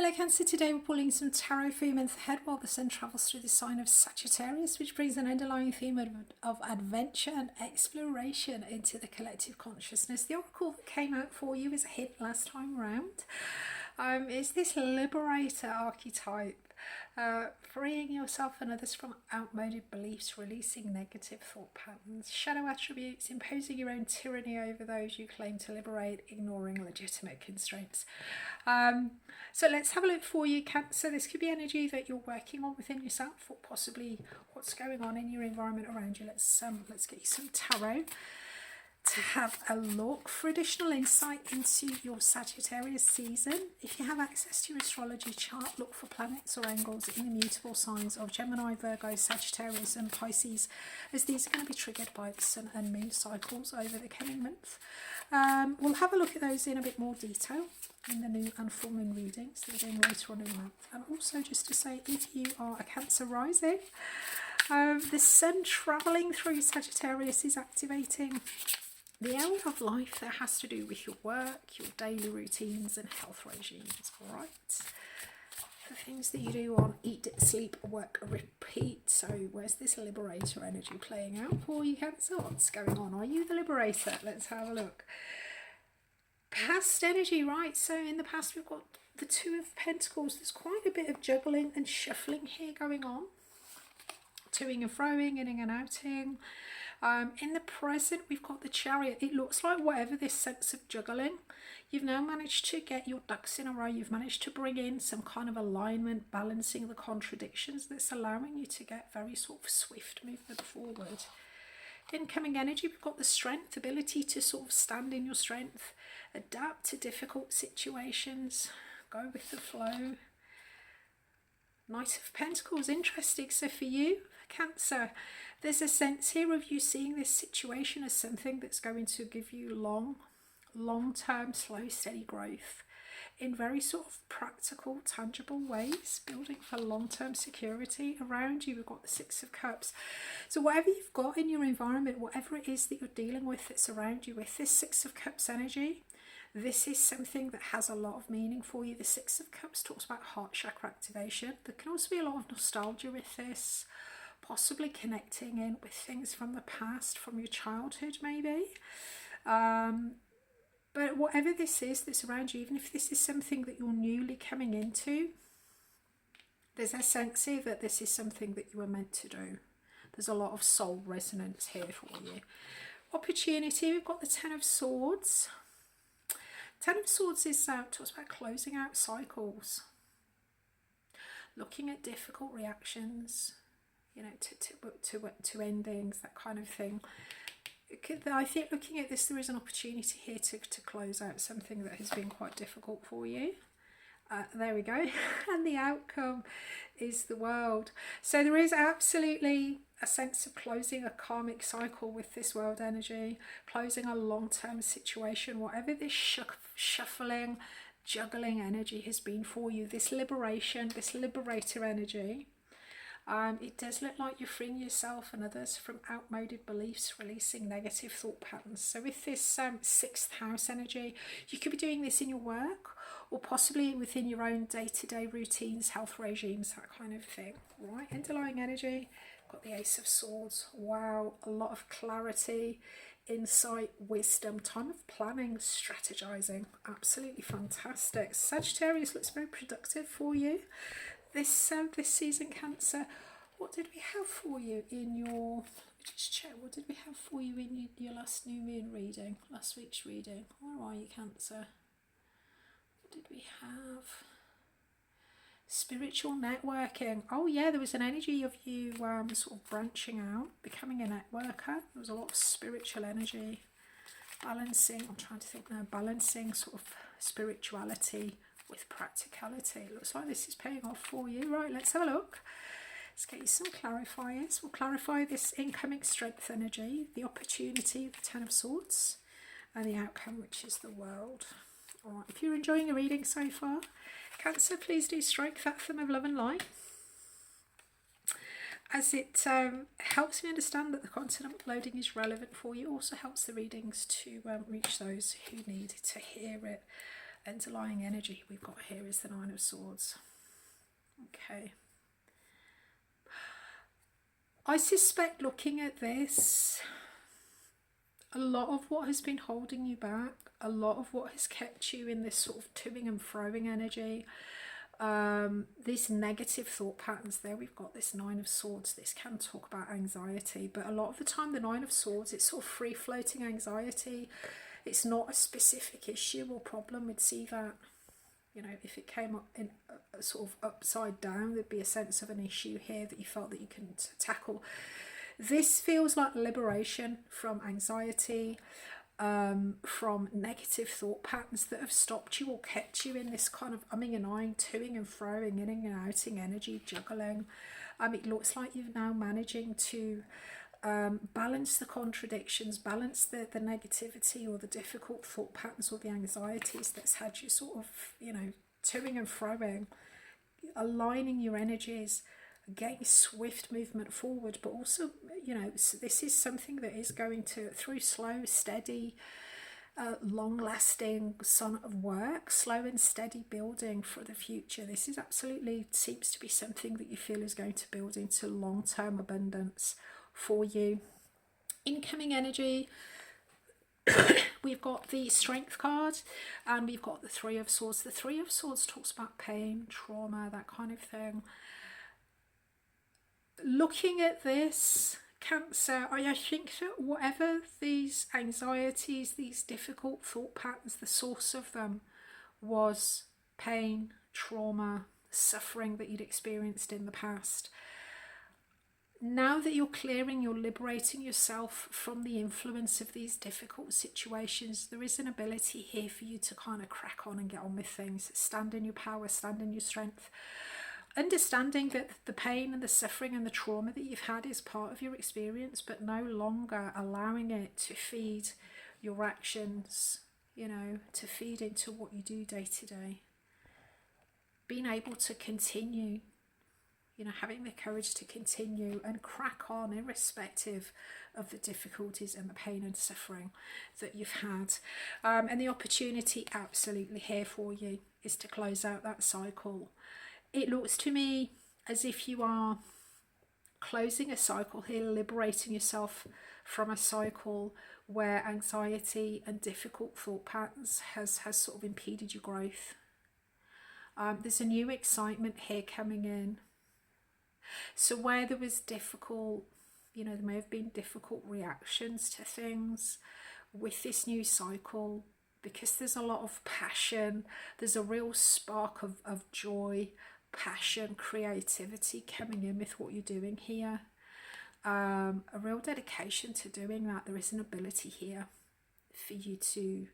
Hello Cancer, today we're pulling some tarot for your month ahead while the sun travels through the sign of Sagittarius, which brings an underlying theme of adventure and exploration into the collective consciousness. The oracle that came out for you as a hint last time round is this liberator archetype. Freeing yourself and others from outmoded beliefs, releasing negative thought patterns, shadow attributes, imposing your own tyranny over those you claim to liberate, ignoring legitimate constraints. So let's have a look for you, Cancer. This could be energy that you're working on within yourself, or possibly what's going on in your environment around you. Let's get you some tarot to have a look for additional insight into your Sagittarius season. If you have access to your astrology chart, look for planets or angles in the mutable signs of Gemini, Virgo, Sagittarius and Pisces, as these are going to be triggered by the sun and moon cycles over the coming month. We'll have a look at those in a bit more detail in the new and full moon readings that are doing later on in the month. And also just to say, if you are a Cancer rising, the sun travelling through Sagittarius is activating the area of life that has to do with your work, your daily routines and health regimes, all right? The things that you do on eat, sleep, work, repeat. So where's this liberator energy playing out for you, Cancer? What's going on? Are you the liberator? Let's have a look. Past energy, right? So in the past we've got the Two of Pentacles. There's quite a bit of juggling and shuffling here going on. Toing and froing, inning and outing. In the present, we've got the Chariot. It looks like whatever this sense of juggling, you've now managed to get your ducks in a row. You've managed to bring in some kind of alignment, balancing the contradictions that's allowing you to get very sort of swift movement forward. Incoming energy, we've got the strength, ability to sort of stand in your strength, adapt to difficult situations, go with the flow. Knight of Pentacles, interesting. So for you, Cancer, there's a sense here of you seeing this situation as something that's going to give you long-term, slow, steady growth in very sort of practical, tangible ways, building for long-term security around you. We've got the Six of Cups. So whatever you've got in your environment, whatever it is that you're dealing with that's around you, with this Six of Cups energy, this is something that has a lot of meaning for you. The Six of Cups talks about heart chakra activation. There can also be a lot of nostalgia with this, possibly connecting in with things from the past, from your childhood maybe. But whatever this is that's around you, even if this is something that you're newly coming into, there's a sense here that this is something that you were meant to do. There's a lot of soul resonance here for you. Opportunity, we've got the Ten of Swords. Ten of Swords is talks about closing out cycles, looking at difficult reactions, you know, to endings, that kind of thing. I think looking at this, there is an opportunity here to close out something that has been quite difficult for you. There we go. And the outcome is the World. So there is absolutely a sense of closing a karmic cycle with this World energy, closing a long-term situation, whatever this shuffling, juggling energy has been for you, this liberation, this liberator energy. It does look like you're freeing yourself and others from outmoded beliefs, releasing negative thought patterns. So with this sixth house energy, you could be doing this in your work or possibly within your own day-to-day routines, health regimes, that kind of thing. Right, underlying energy, got the Ace of Swords. Wow, a lot of clarity, insight, wisdom, time of planning, strategizing. Absolutely fantastic. Sagittarius looks very productive for you this season, Cancer. What did we have for you in your, let me just check, what did we have for you in your last new moon reading, last week's reading? Where are you, Cancer? What did we have? Spiritual networking. Oh yeah, there was an energy of you sort of branching out, becoming a networker. There was a lot of spiritual energy, balancing, I'm trying to think now, balancing sort of spirituality with practicality. It looks like this is paying off for you. Right, let's have a look. Let's get you some clarifiers. We'll clarify this incoming strength energy, the opportunity, the Ten of Swords, and the outcome, which is the World. All right, if you're enjoying the reading so far, Cancer, please do strike that thumb of love and light, as it helps me understand that the content I'm uploading is relevant for you. Also helps the readings to reach those who need to hear it underlying energy we've got here is the Nine of Swords. Okay. I suspect, looking at this, a lot of what has been holding you back, a lot of what has kept you in this sort of toing and froing energy, these negative thought patterns there, we've got this Nine of Swords. This can talk about anxiety, but a lot of the time the Nine of Swords, it's sort of free floating anxiety. It's not a specific issue or problem. We'd see that, you know, if it came up in a sort of upside down, there'd be a sense of an issue here that you felt that you couldn't tackle. This feels like liberation from anxiety, from negative thought patterns that have stopped you or kept you in this kind of umming and ahhing, toing and froing, in and outing energy, juggling. It looks like you're now managing to balance the contradictions, balance the negativity or the difficult thought patterns or the anxieties that's had you sort of, you know, toing and froing, aligning your energies, getting swift movement forward. But also, you know, this is something that is going to, through slow, steady, long-lasting sort of work, slow and steady building for the future. This is absolutely, seems to be something that you feel is going to build into long-term abundance for you. Incoming energy, we've got the Strength card and we've got the Three of Swords. The Three of Swords talks about pain, trauma, that kind of thing. Looking at this, Cancer, I think that whatever these anxieties, these difficult thought patterns, the source of them was pain, trauma, suffering that you'd experienced in the past. Now that you're clearing, you're liberating yourself from the influence of these difficult situations, there is an ability here for you to kind of crack on and get on with things. Stand in your power, stand in your strength. Understanding that the pain and the suffering and the trauma that you've had is part of your experience, but no longer allowing it to feed your actions, you know, to feed into what you do day to day. Being able to continue, you know, having the courage to continue and crack on irrespective of the difficulties and the pain and suffering that you've had. And the opportunity absolutely here for you is to close out that cycle. It looks to me as if you are closing a cycle here, liberating yourself from a cycle where anxiety and difficult thought patterns has sort of impeded your growth. There's a new excitement here coming in. So where there was difficult, you know, there may have been difficult reactions to things, with this new cycle, because there's a lot of passion, there's a real spark of joy, passion, creativity coming in with what you're doing here. A real dedication to doing that. There is an ability here for you to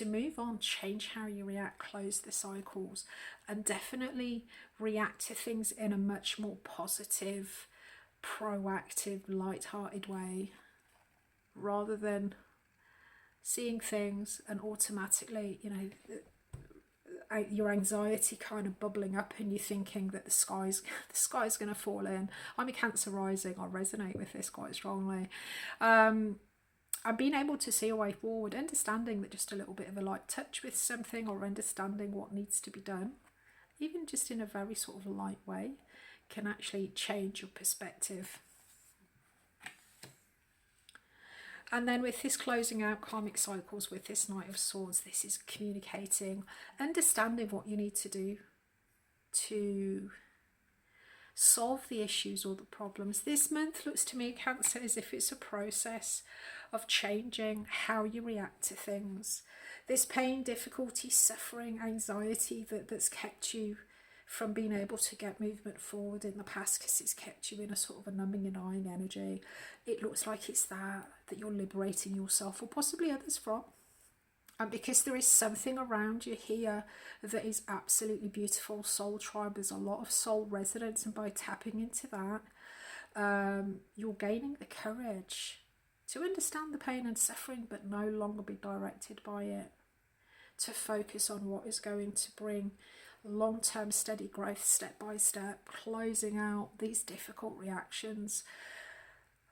move on, change how you react, close the cycles, and definitely react to things in a much more positive, proactive, light-hearted way, rather than seeing things and automatically, you know, your anxiety kind of bubbling up and you thinking that the sky's going to fall in. I'm a Cancer rising, I resonate with this quite strongly. And being able to see a way forward, understanding that just a little bit of a light touch with something, or understanding what needs to be done, even just in a very sort of light way, can actually change your perspective. And then with this closing out karmic cycles, with this Knight of Swords, this is communicating, understanding what you need to do to solve the issues or the problems. This month looks to me, Cancer, as if it's a process of changing how you react to things. This pain, difficulty, suffering, anxiety that's kept you from being able to get movement forward in the past, because it's kept you in a sort of a numbing and eyeing energy. It looks like it's that you're liberating yourself, or possibly others, from. And because there is something around you here that is absolutely beautiful. Soul tribe, there's a lot of soul resonance, and by tapping into that, you're gaining the courage to understand the pain and suffering, but no longer be directed by it, to focus on what is going to bring long-term steady growth, step by step, closing out these difficult reactions,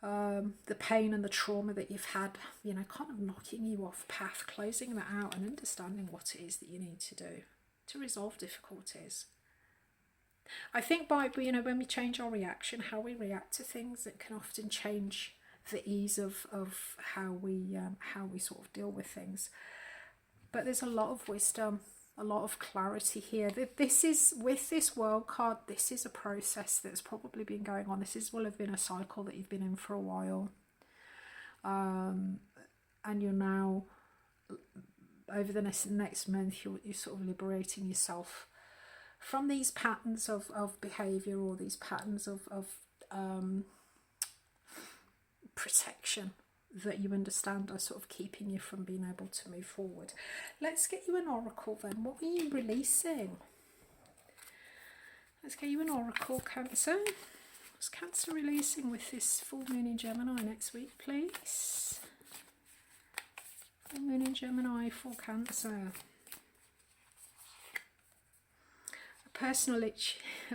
the pain and the trauma that you've had, you know, kind of knocking you off path, closing that out and understanding what it is that you need to do to resolve difficulties. I think by, you know, when we change our reaction, how we react to things, it can often change the ease of how we sort of deal with things. But there's a lot of wisdom, a lot of clarity here. This is, with this World card, this is a process that's probably been going on. Will have been a cycle that you've been in for a while. And you're now, over the next month, you're sort of liberating yourself from these patterns of behaviour, or these patterns of protection that you understand are sort of keeping you from being able to move forward. Let's get you an oracle then. What are you releasing? Let's get you an oracle, Cancer. What's Cancer releasing with this full moon in Gemini next week, please? Full moon in Gemini for Cancer. A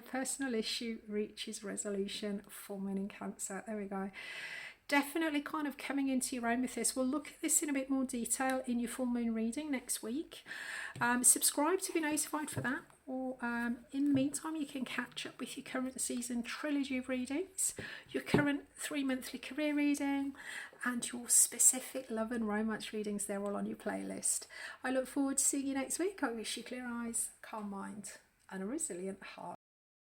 personal issue reaches resolution. Full moon in Cancer. There we go. Definitely kind of coming into your own with this. We'll look at this in a bit more detail in your full moon reading next week. Subscribe to be notified for that. Or in the meantime, you can catch up with your current season trilogy of readings, your current 3 monthly career reading, and your specific love and romance readings. They're all on your playlist. I look forward to seeing you next week. I wish you clear eyes, calm mind, and a resilient heart.